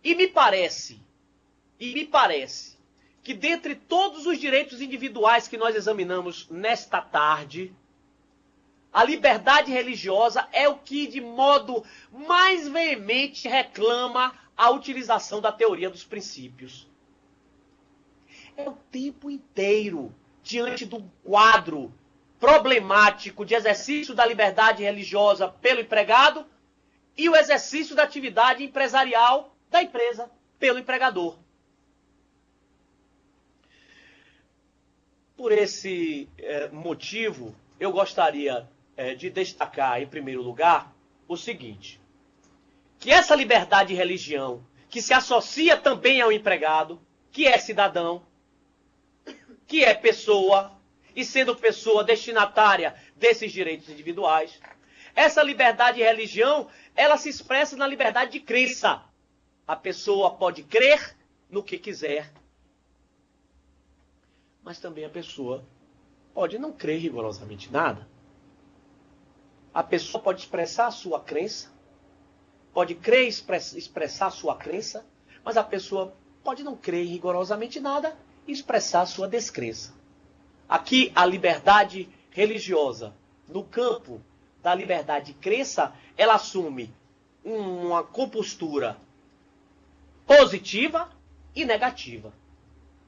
E me parece que dentre todos os direitos individuais que nós examinamos nesta tarde, a liberdade religiosa é o que de modo mais veemente reclama a utilização da teoria dos princípios. É o tempo inteiro diante do quadro problemático de exercício da liberdade religiosa pelo empregado e o exercício da atividade empresarial da empresa pelo empregador. Por esse motivo, eu gostaria de destacar, em primeiro lugar, o seguinte: que essa liberdade de religião, que se associa também ao empregado, que é cidadão, que é pessoa, e sendo pessoa destinatária desses direitos individuais, essa liberdade de religião, ela se expressa na liberdade de crença. A pessoa pode crer no que quiser, mas também a pessoa pode não crer rigorosamente nada. A pessoa pode expressar a sua crença, pode crer e expressar a sua crença, mas a pessoa pode não crer rigorosamente nada e expressar a sua descrença. Aqui, a liberdade religiosa, no campo da liberdade de crença, ela assume uma compostura positiva e negativa.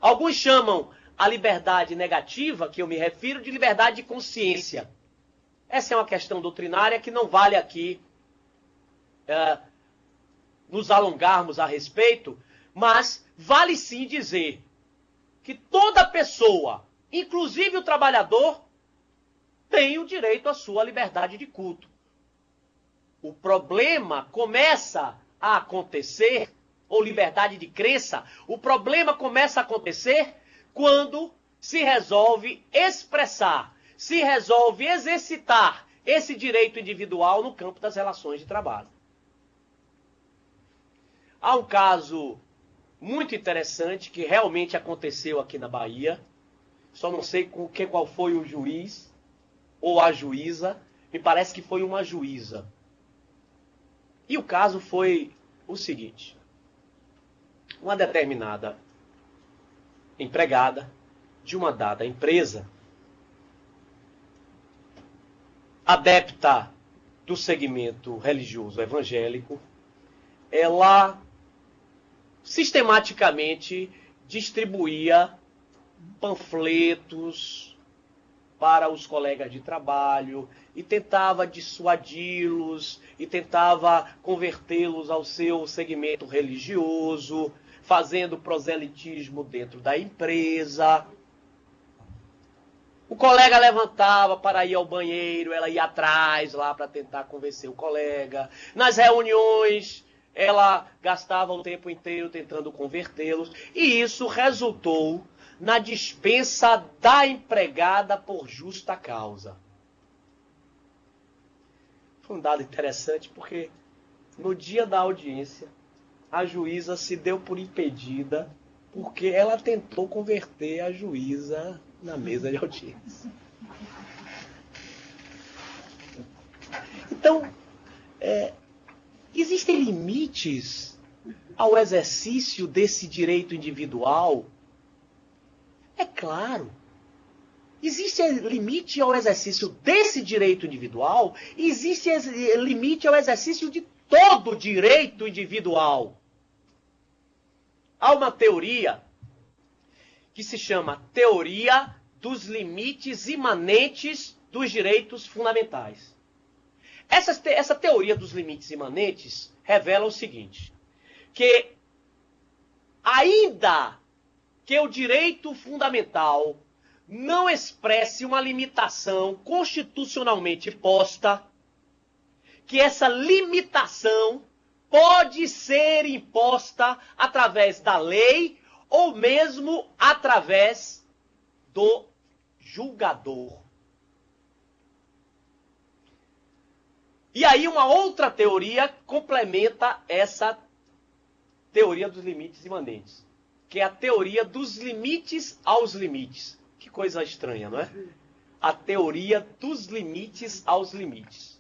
Alguns chamam a liberdade negativa, que eu me refiro, de liberdade de consciência. Essa é uma questão doutrinária que não vale aqui nos alongarmos a respeito, mas vale sim dizer que toda pessoa, inclusive o trabalhador, tem o direito à sua liberdade de culto. O problema começa a acontecer, ou liberdade de crença, o problema começa a acontecer quando se resolve expressar, se resolve exercitar esse direito individual no campo das relações de trabalho. Há um caso muito interessante que realmente aconteceu aqui na Bahia, só não sei qual foi o juiz ou a juíza, me parece que foi uma juíza. E o caso foi o seguinte: uma determinada empregada de uma dada empresa, adepta do segmento religioso evangélico, ela sistematicamente distribuía panfletos para os colegas de trabalho e tentava dissuadi-los e tentava convertê-los ao seu segmento religioso, fazendo proselitismo dentro da empresa. O colega levantava para ir ao banheiro, ela ia atrás lá para tentar convencer o colega. Nas reuniões, ela gastava o tempo inteiro tentando convertê-los. E isso resultou na dispensa da empregada por justa causa. Foi um dado interessante porque no dia da audiência, a juíza se deu por impedida porque ela tentou converter a juíza na mesa de audiência. Então, existem limites ao exercício desse direito individual? É claro. Existe limite ao exercício desse direito individual? Existe limite ao exercício de todo direito individual. Há uma teoria que se chama Teoria dos Limites Imanentes dos Direitos Fundamentais. Essa teoria dos limites imanentes revela o seguinte: que ainda que o direito fundamental não expresse uma limitação constitucionalmente posta, que essa limitação pode ser imposta através da lei ou mesmo através do julgador. E aí uma outra teoria complementa essa teoria dos limites imanentes, que é a teoria dos limites aos limites. Que coisa estranha, não é? A teoria dos limites aos limites.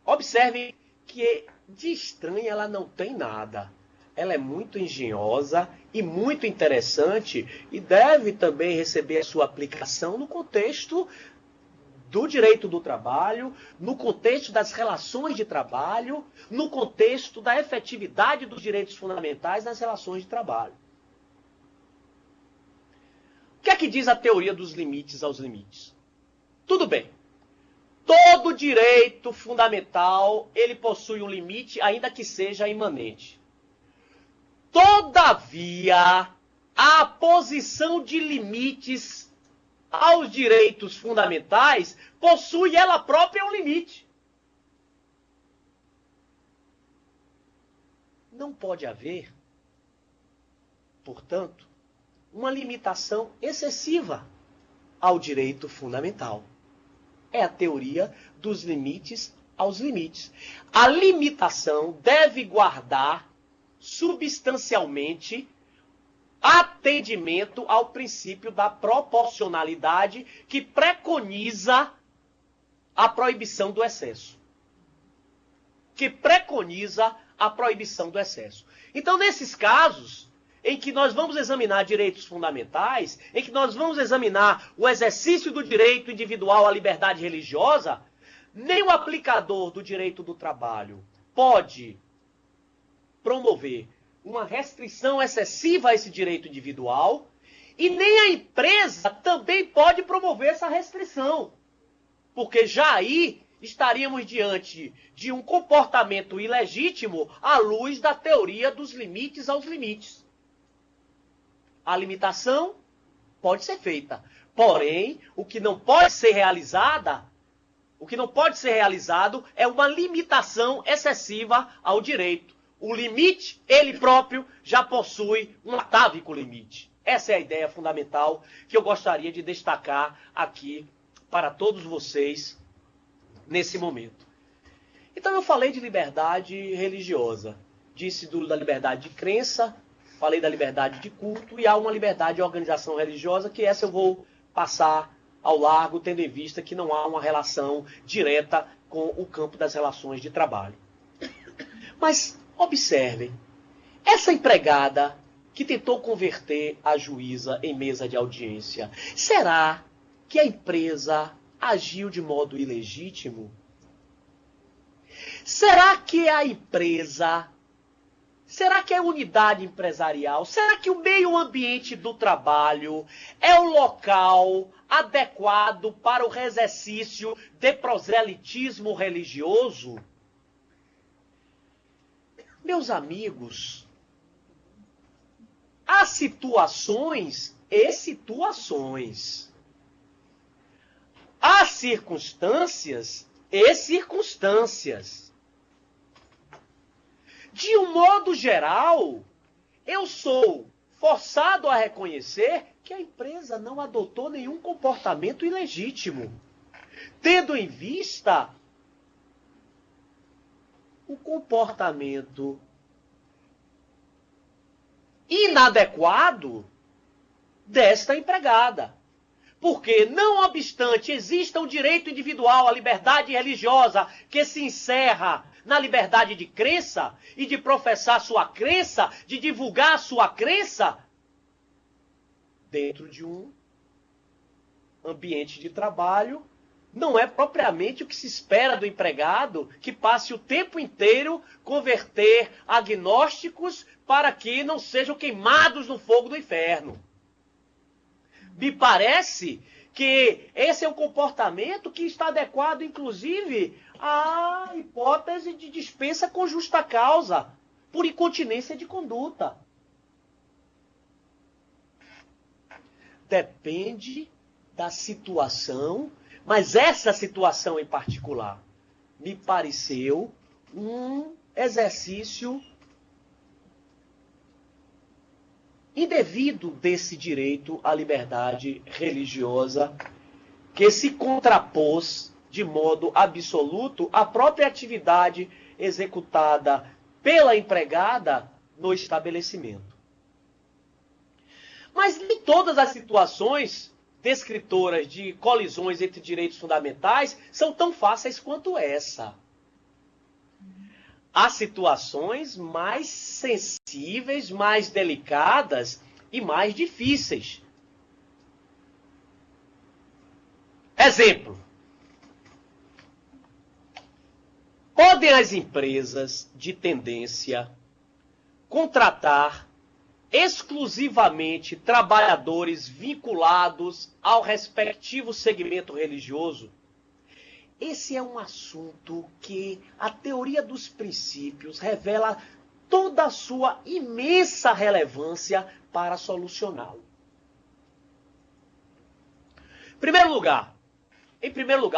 Observem que de estranha ela não tem nada. ela é muito engenhosa e muito interessante e deve também receber a sua aplicação no contexto do direito do trabalho, no contexto das relações de trabalho, no contexto da efetividade dos direitos fundamentais nas relações de trabalho. O que é que diz a teoria dos limites aos limites? Tudo bem. Todo direito fundamental, ele possui um limite, ainda que seja imanente. Todavia, a posição de limites aos direitos fundamentais possui ela própria um limite. Não pode haver, portanto, uma limitação excessiva ao direito fundamental. É a teoria dos limites aos limites. A limitação deve guardar substancialmente atendimento ao princípio da proporcionalidade que preconiza a proibição do excesso. Então, nesses casos, em que nós vamos examinar direitos fundamentais, em que nós vamos examinar o exercício do direito individual à liberdade religiosa, nem o aplicador do direito do trabalho pode promover uma restrição excessiva a esse direito individual e nem a empresa também pode promover essa restrição, porque já aí estaríamos diante de um comportamento ilegítimo à luz da teoria dos limites aos limites. A limitação pode ser feita, porém, o que não pode ser realizado é uma limitação excessiva ao direito. O limite, ele próprio, já possui um atávico limite. Essa é a ideia fundamental que eu gostaria de destacar aqui para todos vocês nesse momento. Então eu falei de liberdade religiosa, disse da liberdade de crença, falei da liberdade de culto e há uma liberdade de organização religiosa, que essa eu vou passar ao largo, tendo em vista que não há uma relação direta com o campo das relações de trabalho. Mas observem, essa empregada que tentou converter a juíza em mesa de audiência, será que a empresa agiu de modo ilegítimo? Será que a unidade empresarial, será que o meio ambiente do trabalho é o local adequado para o exercício de proselitismo religioso? Meus amigos, há situações e situações. Há circunstâncias e circunstâncias. De um modo geral, eu sou forçado a reconhecer que a empresa não adotou nenhum comportamento ilegítimo, tendo em vista o comportamento inadequado desta empregada. Porque, não obstante exista um direito individual à liberdade religiosa que se encerra na liberdade de crença e de professar sua crença, de divulgar sua crença, dentro de um ambiente de trabalho, não é propriamente o que se espera do empregado que passe o tempo inteiro converter agnósticos para que não sejam queimados no fogo do inferno. Me parece que esse é um comportamento que está adequado, inclusive, à hipótese de dispensa com justa causa, por incontinência de conduta. Depende da situação, mas essa situação em particular me pareceu um exercício indevido desse direito à liberdade religiosa, que se contrapôs de modo absoluto à própria atividade executada pela empregada no estabelecimento. Mas nem todas as situações descritoras de colisões entre direitos fundamentais são tão fáceis quanto essa. há situações mais sensíveis, mais delicadas e mais difíceis. Exemplo. Podem as empresas de tendência contratar exclusivamente trabalhadores vinculados ao respectivo segmento religioso? Esse é um assunto que a teoria dos princípios revela toda a sua imensa relevância para solucioná-lo. Em primeiro lugar,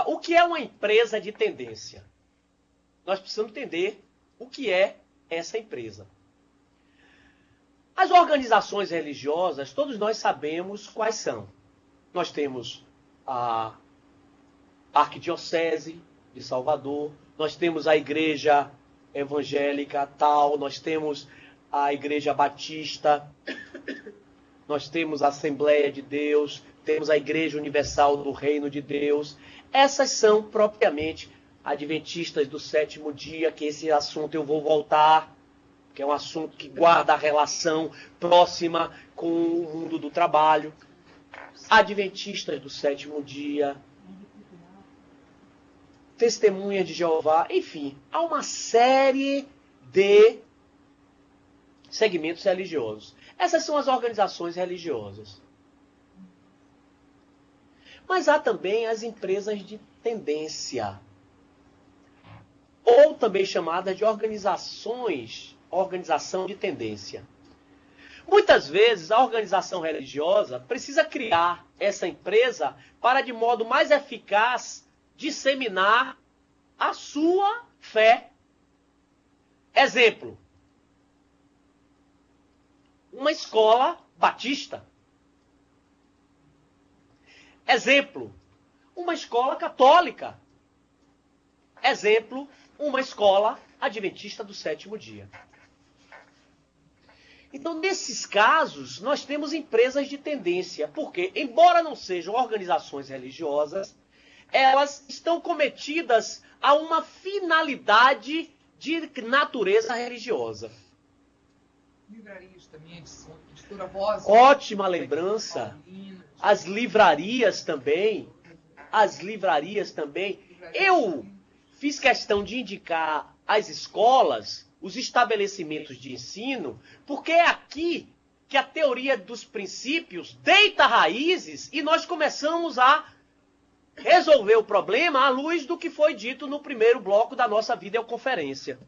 o que é uma empresa de tendência? Nós precisamos entender o que é essa empresa. As organizações religiosas, todos nós sabemos quais são. Nós temos a Arquidiocese de Salvador, nós temos a Igreja Evangélica tal, nós temos a Igreja Batista, nós temos a Assembleia de Deus, temos a Igreja Universal do Reino de Deus. Essas são propriamente adventistas do sétimo dia, que esse assunto eu vou voltar, que é um assunto que guarda a relação próxima com o mundo do trabalho. Adventistas do sétimo dia, Testemunha de Jeová, enfim, há uma série de segmentos religiosos. Essas são as organizações religiosas. Mas há também as empresas de tendência, ou também chamadas de organização de tendência. Muitas vezes a organização religiosa precisa criar essa empresa para, de modo mais eficaz, disseminar a sua fé. Exemplo, uma escola batista. Exemplo, uma escola católica. Exemplo, uma escola adventista do sétimo dia. Então, nesses casos, nós temos empresas de tendência, porque, embora não sejam organizações religiosas, elas estão cometidas a uma finalidade de natureza religiosa. Livrarias também, editora Rosa. Ótima lembrança. As livrarias também. Eu fiz questão de indicar as escolas, os estabelecimentos de ensino, porque é aqui que a teoria dos princípios deita raízes e nós começamos a resolver o problema à luz do que foi dito no primeiro bloco da nossa videoconferência.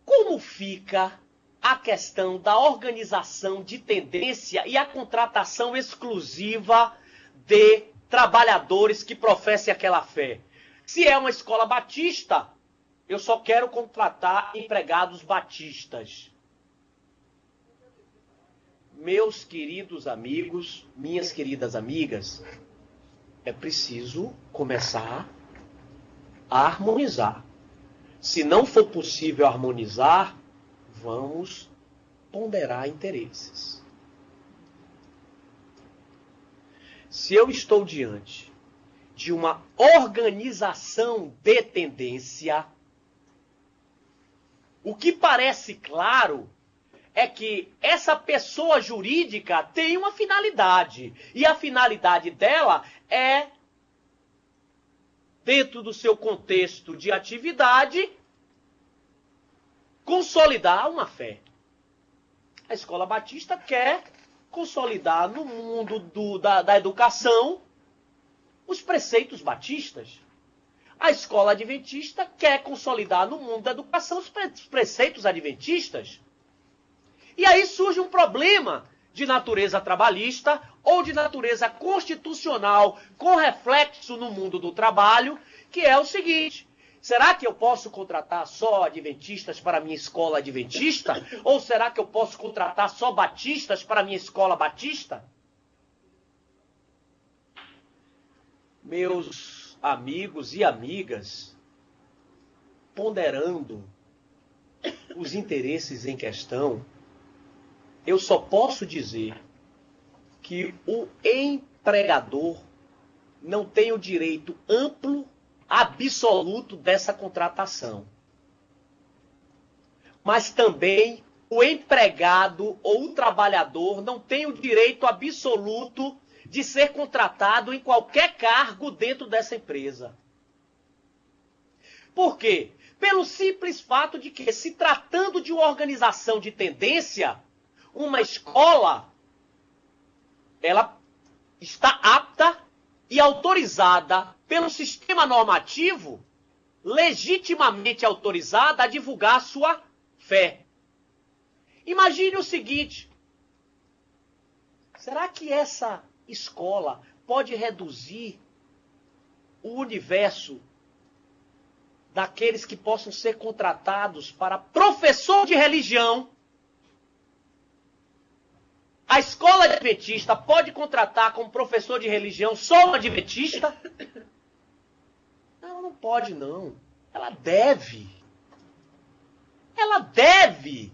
Como fica a questão da organização de tendência e a contratação exclusiva de trabalhadores que professem aquela fé? Se é uma escola batista, eu só quero contratar empregados batistas. Meus queridos amigos, minhas queridas amigas, é preciso começar a harmonizar. Se não for possível harmonizar, vamos ponderar interesses. Se eu estou diante de uma organização de tendência, o que parece claro é que essa pessoa jurídica tem uma finalidade. E a finalidade dela é, dentro do seu contexto de atividade, consolidar uma fé. A Escola Batista quer consolidar no mundo da educação os preceitos batistas. A Escola Adventista quer consolidar no mundo da educação os preceitos adventistas. E aí surge um problema de natureza trabalhista ou de natureza constitucional com reflexo no mundo do trabalho, que é o seguinte: será que eu posso contratar só adventistas para a minha escola adventista? Ou será que eu posso contratar só batistas para a minha escola batista? Meus amigos e amigas, ponderando os interesses em questão, eu só posso dizer que o empregador não tem o direito amplo absoluto dessa contratação. Mas também o empregado ou o trabalhador não tem o direito absoluto de ser contratado em qualquer cargo dentro dessa empresa. Por quê? Pelo simples fato de que, se tratando de uma organização de tendência, uma escola, ela está apta e autorizada pelo sistema normativo, legitimamente autorizada a divulgar a sua fé. Imagine o seguinte: será que essa escola pode reduzir o universo daqueles que possam ser contratados para professor de religião? A escola adventista pode contratar como professor de religião só um adventista? Não, não pode não. Ela deve. Ela deve.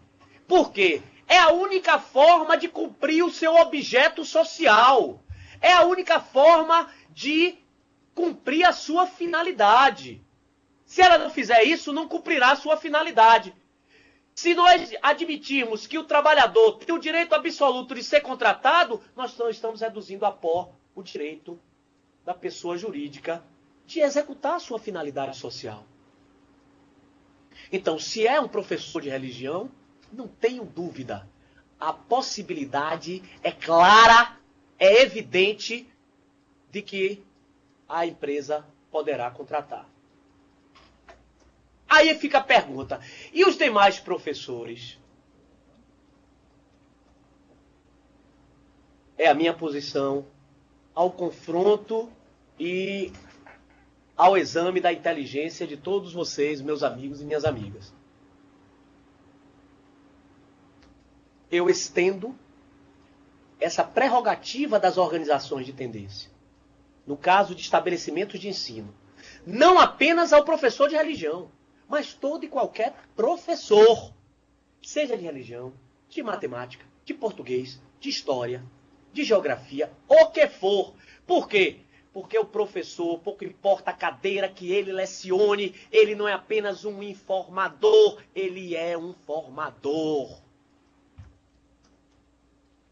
Por quê? É a única forma de cumprir o seu objeto social. É a única forma de cumprir a sua finalidade. Se ela não fizer isso, não cumprirá a sua finalidade. Se nós admitirmos que o trabalhador tem o direito absoluto de ser contratado, nós não estamos reduzindo a pó o direito da pessoa jurídica de executar a sua finalidade social. Então, se é um professor de religião, não tenho dúvida. A possibilidade é clara, é evidente de que a empresa poderá contratar. Aí fica a pergunta: e os demais professores? É a minha posição ao confronto e ao exame da inteligência de todos vocês, meus amigos e minhas amigas. Eu estendo essa prerrogativa das organizações de tendência, no caso de estabelecimentos de ensino, não apenas ao professor de religião, mas todo e qualquer professor, seja de religião, de matemática, de português, de história, de geografia, o que for. Por quê? Porque o professor, pouco importa a cadeira que ele lecione, ele não é apenas um informador, ele é um formador.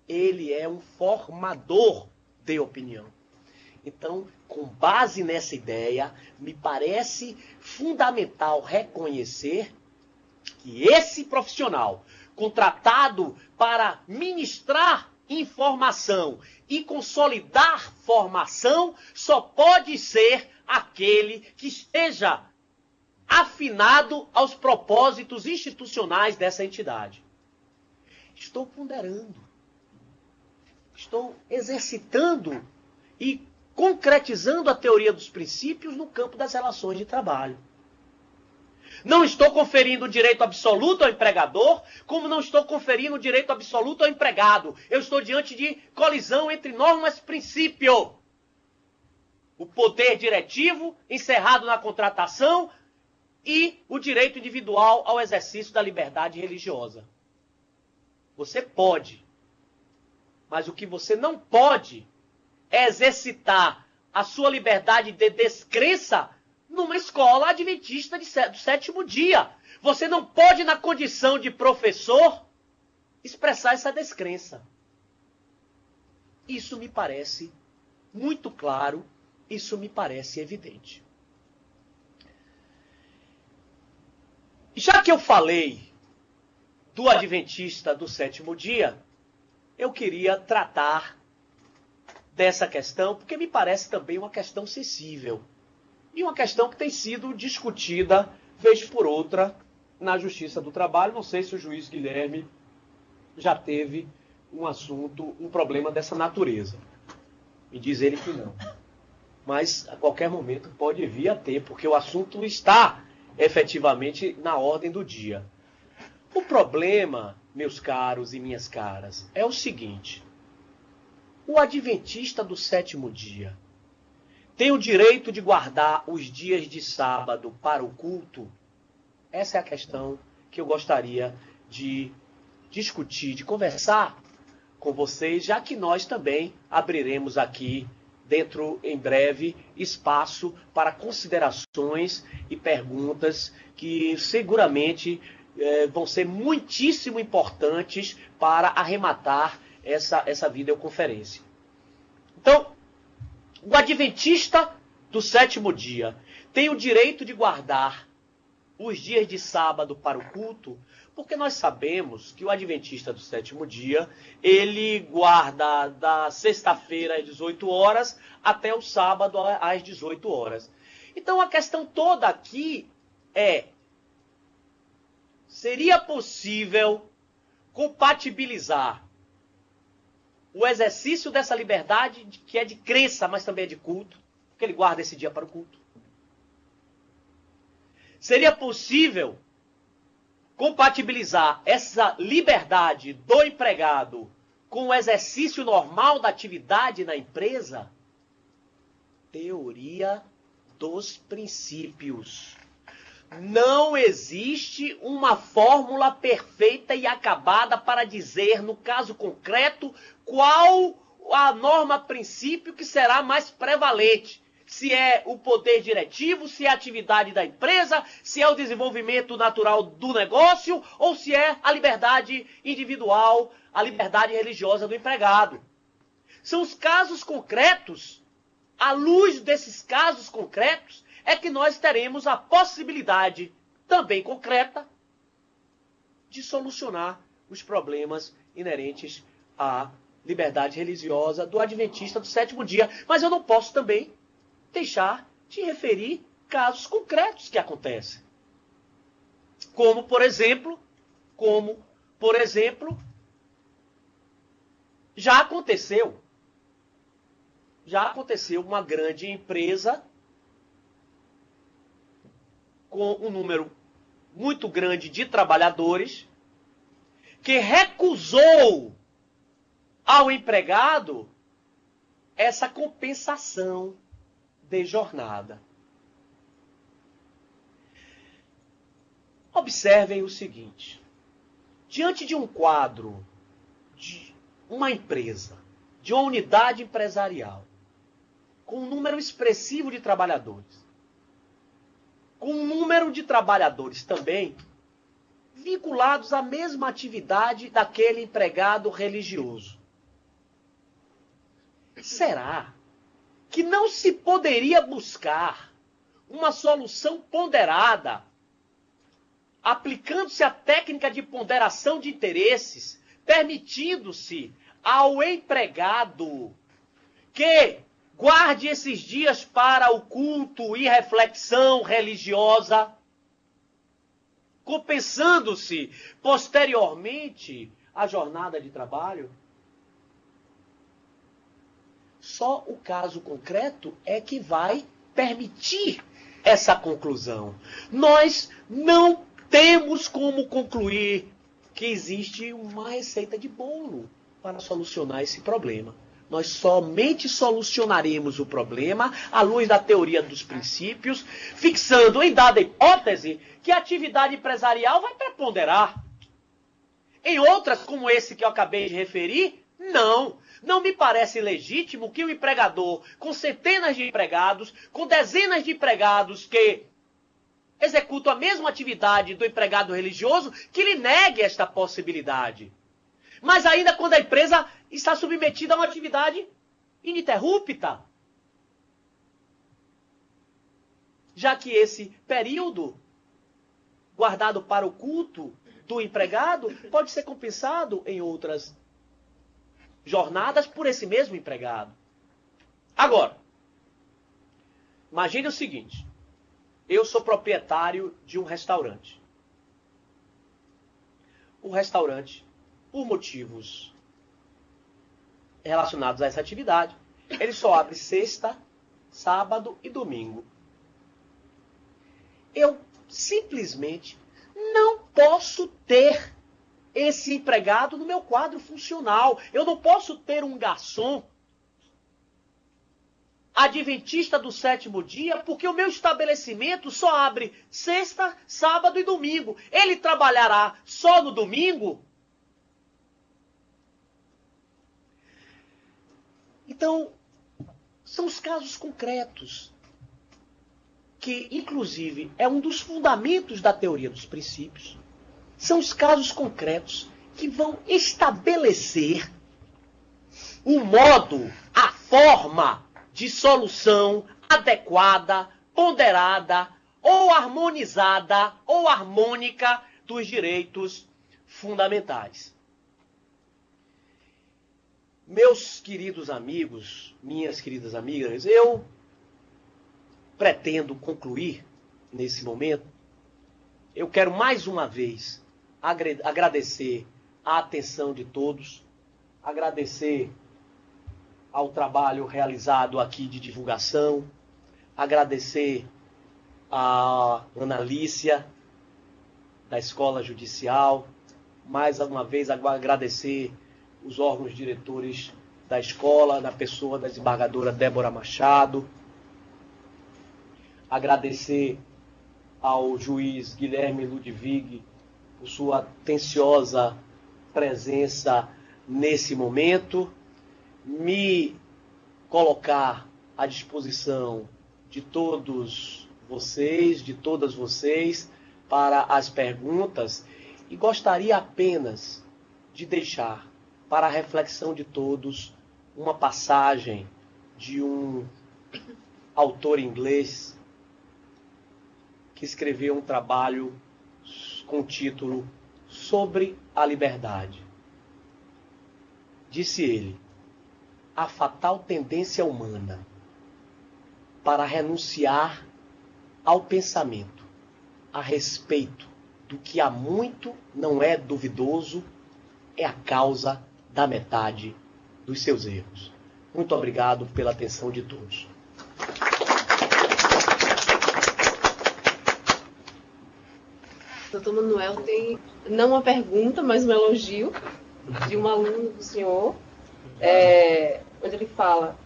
Ele é um formador de opinião. Então, com base nessa ideia, me parece fundamental reconhecer que esse profissional, contratado para ministrar informação e consolidar formação, só pode ser aquele que esteja afinado aos propósitos institucionais dessa entidade. Estou ponderando, estou exercitando e concretizando a teoria dos princípios no campo das relações de trabalho. Não estou conferindo o direito absoluto ao empregador, como não estou conferindo o direito absoluto ao empregado. Eu estou diante de colisão entre normas e princípio. O poder diretivo encerrado na contratação e o direito individual ao exercício da liberdade religiosa. Você pode, mas o que você não pode é exercitar a sua liberdade de descrença numa escola adventista do sétimo dia. Você não pode, na condição de professor, expressar essa descrença. Isso me parece muito claro, isso me parece evidente. Já que eu falei do adventista do sétimo dia, eu queria tratar dessa questão, porque me parece também uma questão sensível. E uma questão que tem sido discutida, vez por outra, na Justiça do Trabalho. Não sei se o juiz Guilherme já teve um problema dessa natureza. Me diz ele que não. Mas, a qualquer momento, pode vir a ter, porque o assunto está, efetivamente, na ordem do dia. O problema, meus caros e minhas caras, é o seguinte: o adventista do sétimo dia tem o direito de guardar os dias de sábado para o culto? Essa é a questão que eu gostaria de discutir, de conversar com vocês, já que nós também abriremos aqui dentro, em breve, espaço para considerações e perguntas que seguramente vão ser muitíssimo importantes para arrematar essa videoconferência. Então, o adventista do sétimo dia tem o direito de guardar os dias de sábado para o culto, porque nós sabemos que o adventista do sétimo dia, ele guarda da sexta-feira às 18 horas até o sábado às 18 horas. Então a questão toda aqui é: seria possível compatibilizar o exercício dessa liberdade, que é de crença, mas também é de culto, porque ele guarda esse dia para o culto? Seria possível compatibilizar essa liberdade do empregado com o exercício normal da atividade na empresa? Teoria dos princípios. Não existe uma fórmula perfeita e acabada para dizer, no caso concreto, qual a norma princípio que será mais prevalente. Se é o poder diretivo, se é a atividade da empresa, se é o desenvolvimento natural do negócio, ou se é a liberdade individual, a liberdade religiosa do empregado. São os casos concretos, à luz desses casos concretos, é que nós teremos a possibilidade, também concreta, de solucionar os problemas inerentes à liberdade religiosa do adventista do sétimo dia. Mas eu não posso também deixar de referir casos concretos que acontecem. Como, por exemplo, já aconteceu uma grande empresa com um número muito grande de trabalhadores que recusou ao empregado essa compensação de jornada. Observem o seguinte: diante de um quadro de uma empresa, de uma unidade empresarial, com um número expressivo de trabalhadores, com um número de trabalhadores também vinculados à mesma atividade daquele empregado religioso, será que não se poderia buscar uma solução ponderada, aplicando-se a técnica de ponderação de interesses, permitindo-se ao empregado que guarde esses dias para o culto e reflexão religiosa, compensando-se posteriormente a jornada de trabalho? Só o caso concreto é que vai permitir essa conclusão. Nós não temos como concluir que existe uma receita de bolo para solucionar esse problema. Nós somente solucionaremos o problema à luz da teoria dos princípios, fixando em dada hipótese que a atividade empresarial vai preponderar. Em outras, como esse que eu acabei de referir, não. Não me parece legítimo que o empregador, com centenas de empregados, com dezenas de empregados que executam a mesma atividade do empregado religioso, que lhe negue esta possibilidade. Mas ainda quando a empresa está submetida a uma atividade ininterrupta. Já que esse período guardado para o culto do empregado pode ser compensado em outras jornadas por esse mesmo empregado. Agora, imagine o seguinte: eu sou proprietário de um restaurante. O restaurante, por motivos relacionados a essa atividade, ele só abre sexta, sábado e domingo. Eu simplesmente não posso ter esse empregado no meu quadro funcional. Eu não posso ter um garçom adventista do sétimo dia, porque o meu estabelecimento só abre sexta, sábado e domingo. Ele trabalhará só no domingo? Então, são os casos concretos, que, inclusive, é um dos fundamentos da teoria dos princípios. São os casos concretos que vão estabelecer o modo, a forma de solução adequada, ponderada, ou harmonizada, ou harmônica dos direitos fundamentais. Meus queridos amigos, minhas queridas amigas, eu pretendo concluir nesse momento. Eu quero mais uma vez agradecer a atenção de todos, agradecer ao trabalho realizado aqui de divulgação, agradecer a Ana Lícia, da Escola Judicial, mais uma vez agradecer os órgãos diretores da escola, na pessoa da desembargadora Débora Machado, agradecer ao juiz Guilherme Ludwig por sua atenciosa presença nesse momento, me colocar à disposição de todos vocês, de todas vocês, para as perguntas, e gostaria apenas de deixar para a reflexão de todos uma passagem de um autor inglês que escreveu um trabalho com o título Sobre a Liberdade. Disse ele: a fatal tendência humana para renunciar ao pensamento a respeito do que há muito não é duvidoso é a causa da metade dos seus erros. Muito obrigado pela atenção de todos. Doutor Manuel tem, não uma pergunta, mas um elogio de um aluno do senhor, onde ele fala: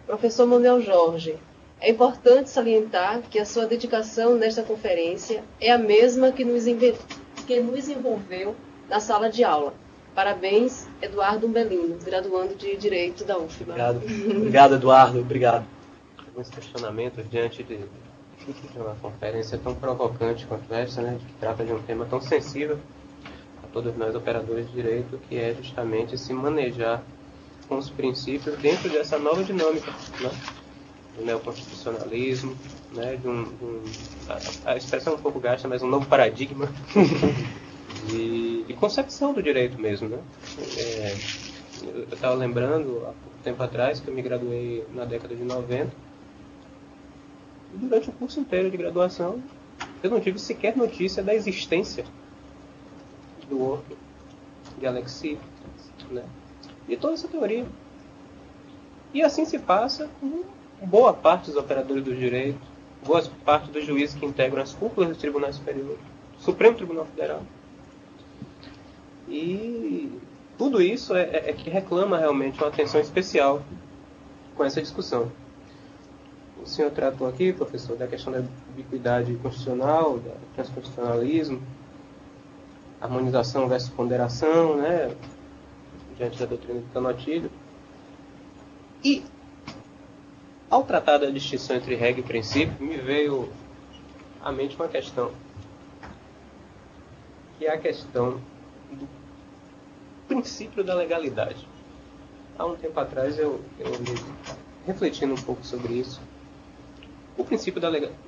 professor Manuel Jorge, é importante salientar que a sua dedicação nesta conferência é a mesma que nos envolveu na sala de aula. Parabéns, Eduardo Umbelino, graduando de Direito da UFBA. Obrigado. Obrigado, Eduardo. Obrigado. Alguns questionamentos diante de uma conferência tão provocante quanto essa, né, que trata de um tema tão sensível a todos nós operadores de direito, que é justamente se manejar com os princípios dentro dessa nova dinâmica, né, do neoconstitucionalismo, né, a expressão é um pouco gasta, mas um novo paradigma de concepção do direito mesmo, né? Eu estava lembrando há pouco tempo atrás que eu me graduei na década de 90. E durante o curso inteiro de graduação, eu não tive sequer notícia da existência do work de Alexis, né? E toda essa teoria. E assim se passa com boa parte dos operadores do direito, boa parte dos juízes que integram as cúpulas dos tribunais superiores, Supremo Tribunal Federal. E tudo isso é que reclama realmente uma atenção especial com essa discussão. O senhor tratou aqui, professor, da questão da ubiquidade constitucional, do transconstitucionalismo, harmonização versus ponderação, né, diante da doutrina de Canotilho. E, ao tratar da distinção entre regra e princípio, me veio à mente uma questão, que é a questão do princípio da legalidade. Há um tempo atrás eu refletindo um pouco sobre isso. O princípio da legalidade,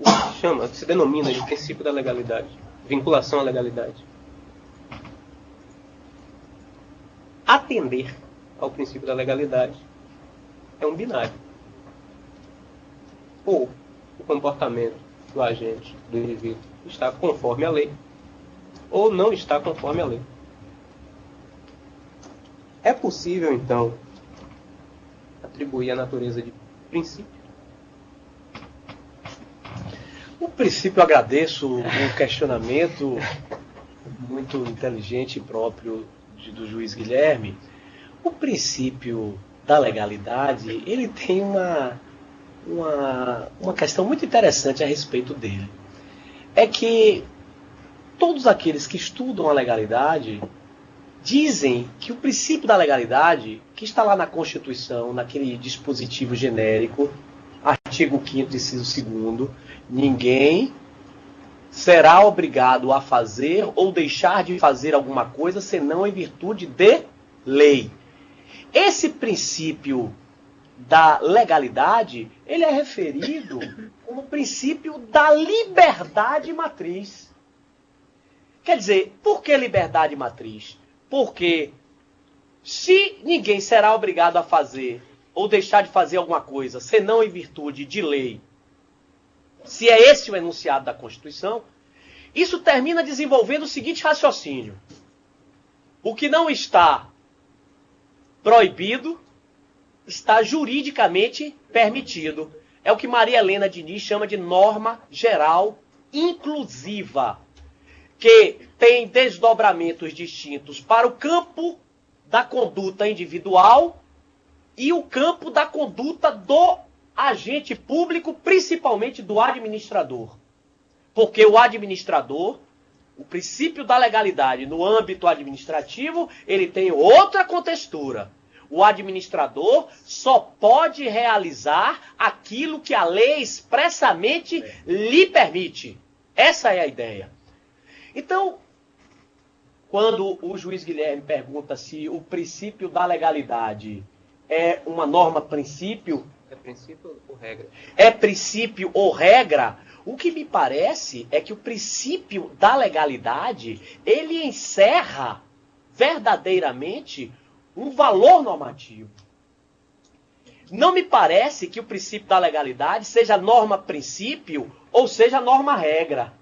o que se denomina de princípio da legalidade, vinculação à legalidade. Atender ao princípio da legalidade é um binário. Ou o comportamento do agente, do indivíduo, está conforme a lei, ou não está conforme a lei. É possível, então, atribuir a natureza de princípio? O princípio, eu agradeço o questionamento muito inteligente e próprio do juiz Guilherme. O princípio da legalidade, ele tem uma questão muito interessante a respeito dele. É que todos aqueles que estudam a legalidade dizem que o princípio da legalidade, que está lá na Constituição, naquele dispositivo genérico, artigo 5º, inciso 2º, ninguém será obrigado a fazer ou deixar de fazer alguma coisa senão em virtude de lei. Esse princípio da legalidade, ele é referido como princípio da liberdade matriz. Quer dizer, por que liberdade matriz? Porque se ninguém será obrigado a fazer ou deixar de fazer alguma coisa, senão em virtude de lei, se é esse o enunciado da Constituição, isso termina desenvolvendo o seguinte raciocínio. O que não está proibido está juridicamente permitido. É o que Maria Helena Diniz chama de norma geral inclusiva, que tem desdobramentos distintos para o campo da conduta individual e o campo da conduta do agente público, principalmente do administrador. Porque o administrador, o princípio da legalidade no âmbito administrativo, ele tem outra contextura. O administrador só pode realizar aquilo que a lei expressamente lhe permite. Essa é a ideia. Então, quando o juiz Guilherme pergunta se o princípio da legalidade é uma norma-princípio... É princípio ou regra? É princípio ou regra. O que me parece é que o princípio da legalidade, ele encerra verdadeiramente um valor normativo. Não me parece que o princípio da legalidade seja norma-princípio ou seja norma-regra.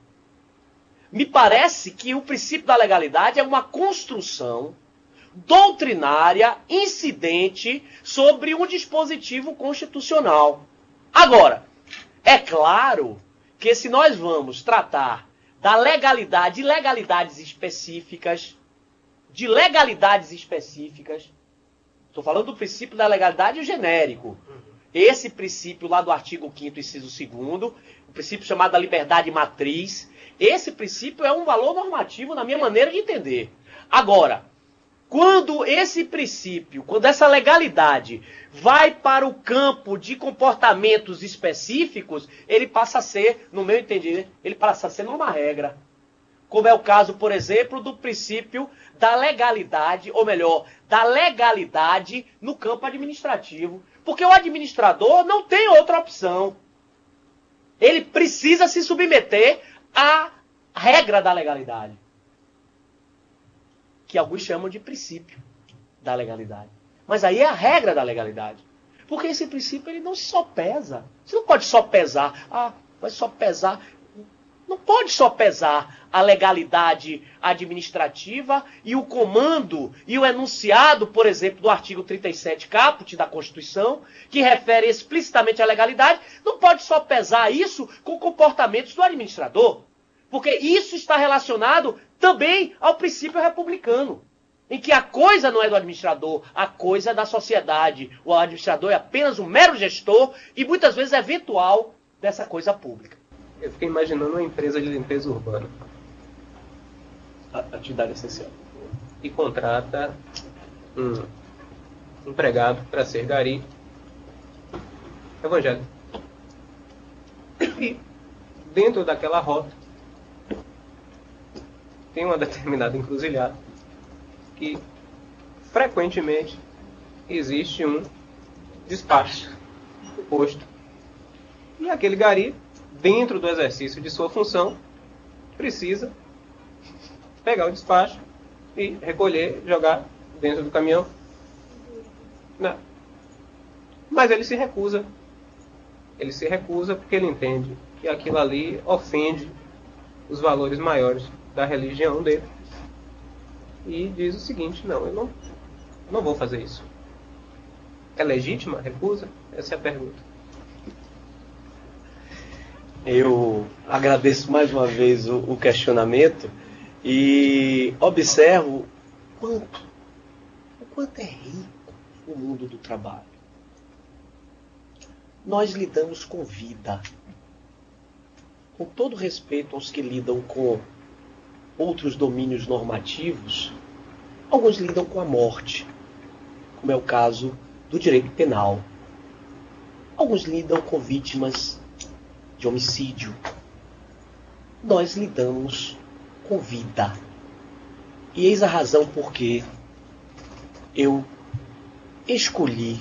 Me parece que o princípio da legalidade é uma construção doutrinária incidente sobre um dispositivo constitucional. Agora, é claro que se nós vamos tratar da legalidade, de legalidades específicas, estou falando do princípio da legalidade genérico. Esse princípio lá do artigo 5º, inciso 2º, o princípio chamado da liberdade matriz, esse princípio é um valor normativo na minha maneira de entender. Agora, quando esse princípio, quando essa legalidade vai para o campo de comportamentos específicos, ele passa a ser, no meu entender, ele passa a ser norma-regra. Como é o caso, por exemplo, do princípio da legalidade, ou melhor, da legalidade no campo administrativo. Porque o administrador não tem outra opção. Ele precisa se submeter à regra da legalidade, que alguns chamam de princípio da legalidade. Mas aí é a regra da legalidade. Porque esse princípio ele não só pesa. Você não pode só pesar. Vai só pesar. Não pode só pesar a legalidade administrativa e o comando e o enunciado, por exemplo, do artigo 37 caput da Constituição, que refere explicitamente à legalidade. Não pode só pesar isso com comportamentos do administrador. Porque isso está relacionado também ao princípio republicano, em que a coisa não é do administrador, a coisa é da sociedade. O administrador é apenas um mero gestor e muitas vezes eventual dessa coisa pública. Eu fiquei imaginando uma empresa de limpeza urbana. Atividade essencial. E contrata um empregado para ser gari evangélico. E dentro daquela rota tem uma determinada encruzilhada que frequentemente existe um despacho do posto. E aquele gari, dentro do exercício de sua função, precisa pegar o despacho e recolher, jogar dentro do caminhão. Não. Mas ele se recusa. Ele se recusa porque ele entende que aquilo ali ofende os valores maiores da religião dele. E diz o seguinte: não, eu não vou fazer isso. É legítima a recusa? Essa é a pergunta. Eu agradeço mais uma vez o questionamento e observo o quanto é rico o mundo do trabalho. Nós lidamos com vida. Com todo respeito aos que lidam com outros domínios normativos, alguns lidam com a morte, como é o caso do direito penal. Alguns lidam com vítimas de homicídio. Nós lidamos com vida. E eis a razão por que eu escolhi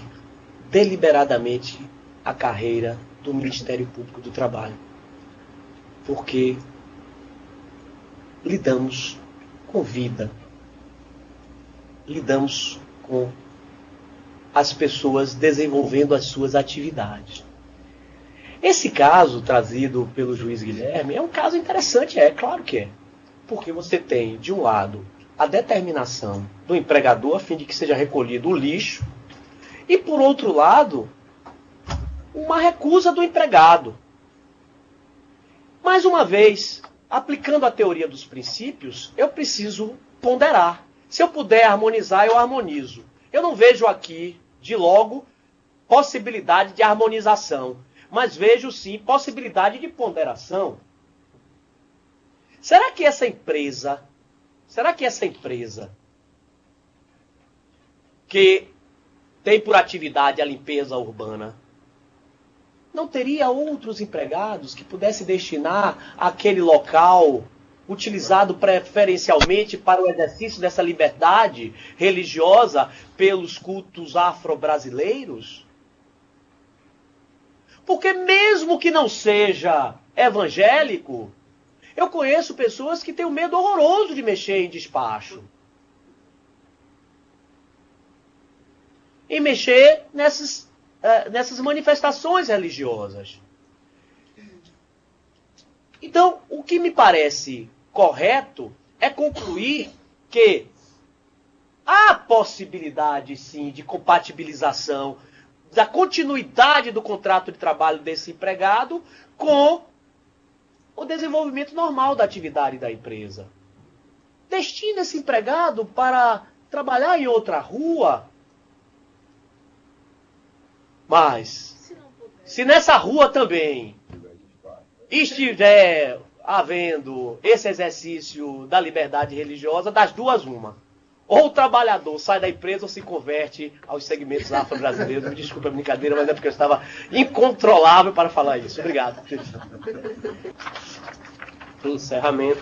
deliberadamente a carreira do Ministério Público do Trabalho. Porque lidamos com vida. Lidamos com as pessoas desenvolvendo as suas atividades. Esse caso trazido pelo juiz Guilherme é um caso interessante, claro que é. Porque você tem, de um lado, a determinação do empregador a fim de que seja recolhido o lixo e, por outro lado, uma recusa do empregado. Mais uma vez, aplicando a teoria dos princípios, eu preciso ponderar. Se eu puder harmonizar, eu harmonizo. Eu não vejo aqui, de logo, possibilidade de harmonização, mas vejo sim possibilidade de ponderação. Será que essa empresa que tem por atividade a limpeza urbana não teria outros empregados que pudesse destinar aquele local utilizado preferencialmente para o exercício dessa liberdade religiosa pelos cultos afro-brasileiros? Porque mesmo que não seja evangélico, eu conheço pessoas que têm um medo horroroso de mexer em despacho. E mexer nessas manifestações religiosas. Então, o que me parece correto é concluir que há possibilidade, sim, de compatibilização da continuidade do contrato de trabalho desse empregado com o desenvolvimento normal da atividade da empresa. Destina esse empregado para trabalhar em outra rua, mas se nessa rua também estiver havendo esse exercício da liberdade religiosa, das duas uma. Ou o trabalhador sai da empresa ou se converte aos segmentos afro-brasileiros. Me desculpa a brincadeira, mas é porque eu estava incontrolável para falar isso. Obrigado. Em encerramento,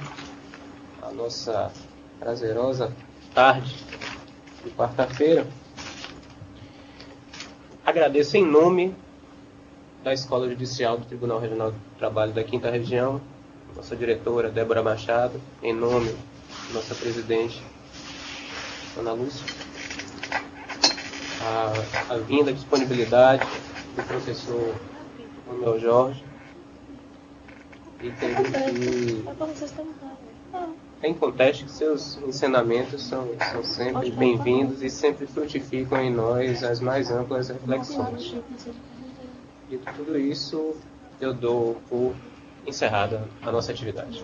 a nossa prazerosa tarde de quarta-feira, agradeço em nome da Escola Judicial do Tribunal Regional do Trabalho da 5ª Região, nossa diretora Débora Machado, em nome da nossa presidente Ana Lúcia, a vinda, a disponibilidade do professor Manuel Jorge, e tem conteste que seus ensinamentos são sempre bem-vindos e sempre frutificam em nós as mais amplas reflexões. Dito tudo isso, eu dou por encerrada a nossa atividade.